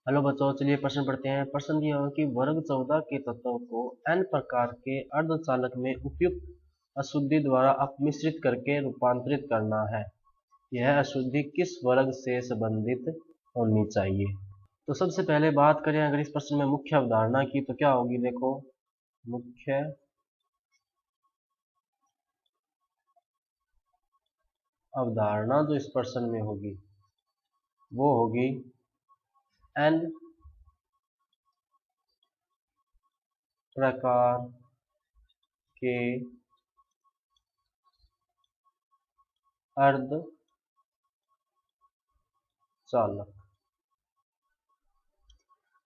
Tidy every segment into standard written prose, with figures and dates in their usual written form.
Hello बच्चों, चलिए प्रश्न पढ़ते हैं। प्रश्न दिया हुआ कि वर्ग 14 के तत्वों को n प्रकार के अर्धचालक में उपयुक्त अशुद्धि द्वारा अपमिश्रित करके रूपांतरित करना है। यह अशुद्धि किस वर्ग से संबंधित होनी चाहिए? तो सबसे पहले बात करें अगर इस प्रश्न में मुख्य अवधारणा की तो क्या होगी? देखो, मुख्य अवधारणा जो इस प्रश्न में होगी वो होगी n प्रकार के अर्धचालक।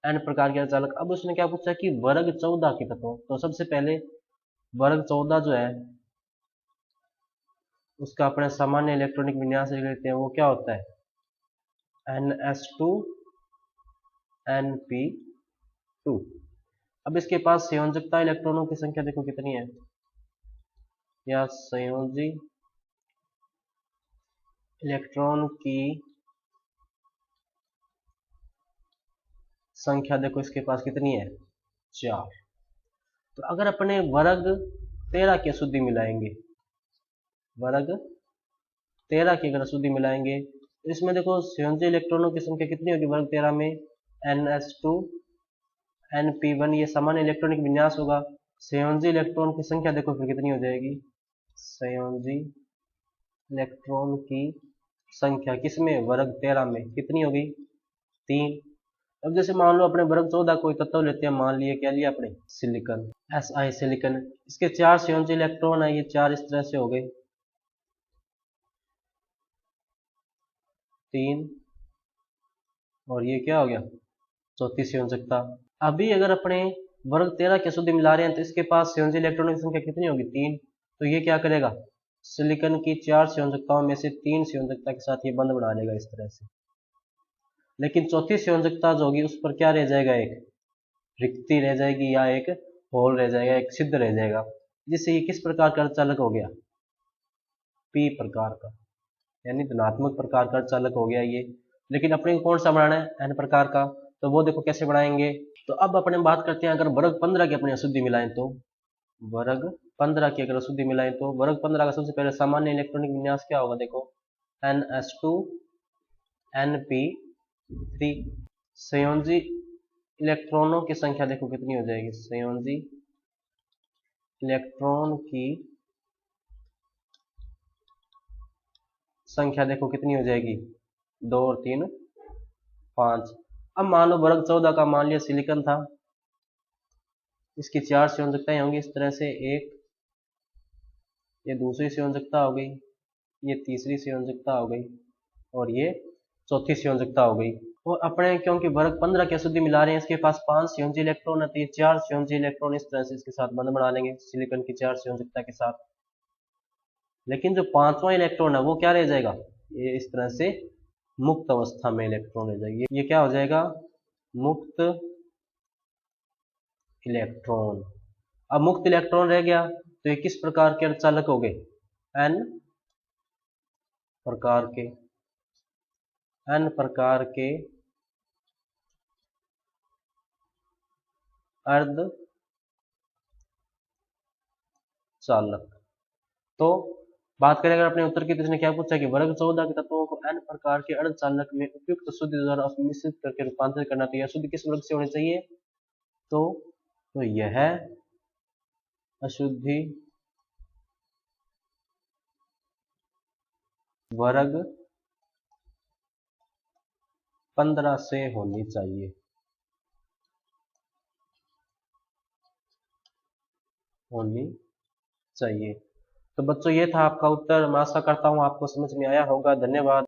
n प्रकार के अर्धचालक। अब उसने क्या पूछा कि वर्ग 14 के तत्वों। तो सबसे पहले वर्ग 14 जो है उसका अपने सामान्य इलेक्ट्रॉनिक विन्यास लिख लेते हैं। वो क्या होता है? NS2 NP2। अब इसके पास संयोजकता इलेक्ट्रॉनों की संख्या देखो कितनी है, या संयोजी इलेक्ट्रॉन की संख्या देखो इसके पास कितनी है, 4। तो अगर अपने वर्ग 13 की अशुद्धि मिलाएंगे, वर्ग 13 की अगर अशुद्धि मिलाएंगे तो इसमें देखो संयोजी इलेक्ट्रॉनों की संख्या कितनी होगी वर्ग 13 में? NS2 NP1, ये सामान्य इलेक्ट्रॉनिक विन्यास होगा। संयोजी इलेक्ट्रॉन की संख्या देखो फिर कितनी हो जाएगी, संयोजी इलेक्ट्रॉन की संख्या किसमें? वर्ग 13 में कितनी होगी? 3। अब जैसे मान लो अपने वर्ग 14 कोई तत्व लेते हैं, मान लिए क्या लिया अपने? Silicon, Si silicon. इसके 4 संयोजी इलेक्ट्रॉन है, ये 4 इस तरह से हो गए, 3 और ये क्या हो गया, चौथी संयोजकता। अभी अगर अपने वर्ग 13 की अशुद्धि मिला रहे हैं तो इसके पास संयोजी इलेक्ट्रॉनों की संख्या कितनी होगी? 3। तो ये क्या करेगा, सिलिकॉन की 4 संयोजकताओं में से 3 संयोजकता के साथ ये बंध बना लेगा इस तरह से। लेकिन चौथी संयोजकता जो होगी उस पर क्या रह जाएगा, एक रिक्ति रह जाएगी या एक होल रह जाएगा, एक छिद्र रह जाएगा, जिससे ये किस प्रकार का अर्धचालक हो गया? पी प्रकार का, यानी धनात्मक प्रकार का अर्धचालक हो गया ये। लेकिन अपने को कौन सा बनाना है? एन प्रकार का। तो वो देखो कैसे बनाएंगे। तो अब अपने बात करते हैं अगर वर्ग 15 की अपनी अशुद्धि मिलाएं तो, वर्ग 15 की अगर अशुद्धि मिलाएं तो वर्ग 15 का सबसे पहले सामान्य इलेक्ट्रॉनिक विन्यास क्या होगा? देखो, NS2 NP3। संयोजी इलेक्ट्रॉनों की संख्या देखो कितनी हो जाएगी, संयोजी इलेक्ट्रॉन की संख्या देखो कितनी हो जाएगी, 2 और 3 5। अब मान लो वर्ग 14 का मान लिया सिलिकॉन था, इसकी 4 संयोजकताएं होंगी इस तरह से, एक ये दूसरी संयोजकता हो गई, ये तीसरी संयोजकता हो गई और ये चौथी संयोजकता हो गई। और अपने क्योंकि वर्ग 15 की अशुद्धि मिला रहे हैं, इसके पास 5 संयोजी इलेक्ट्रॉन है तो ये 4 संयोजी इलेक्ट्रॉन इस तरह से इसके साथ बंध बना लेंगे सिलिकॉन की 4 संयोजकता के साथ। लेकिन जो 5वां इलेक्ट्रॉन है वो क्या रह जाएगा, ये इस तरह से मुक्त अवस्था में इलेक्ट्रॉन रह जाएगी। ये क्या हो जाएगा, मुक्त इलेक्ट्रॉन। अब मुक्त इलेक्ट्रॉन रह गया तो ये किस प्रकार के अर्धचालक हो गए? एन प्रकार के, एन प्रकार के अर्धचालक। तो बात करें अगर अपने उत्तर की तो इसने क्या पूछा कि वर्ग 14 के तत्वों को n प्रकार के अर्धचालक में उपयुक्त अशुद्धि द्वारा मिश्रित करके रूपांतरित करना चाहिए। अशुद्धि किस वर्ग से होनी चाहिए? तो यह अशुद्धि वर्ग 15 से होनी चाहिए, होनी चाहिए। तो बच्चों ये था आपका उत्तर। मैं आशा करता हूँ आपको समझ में आया होगा। धन्यवाद।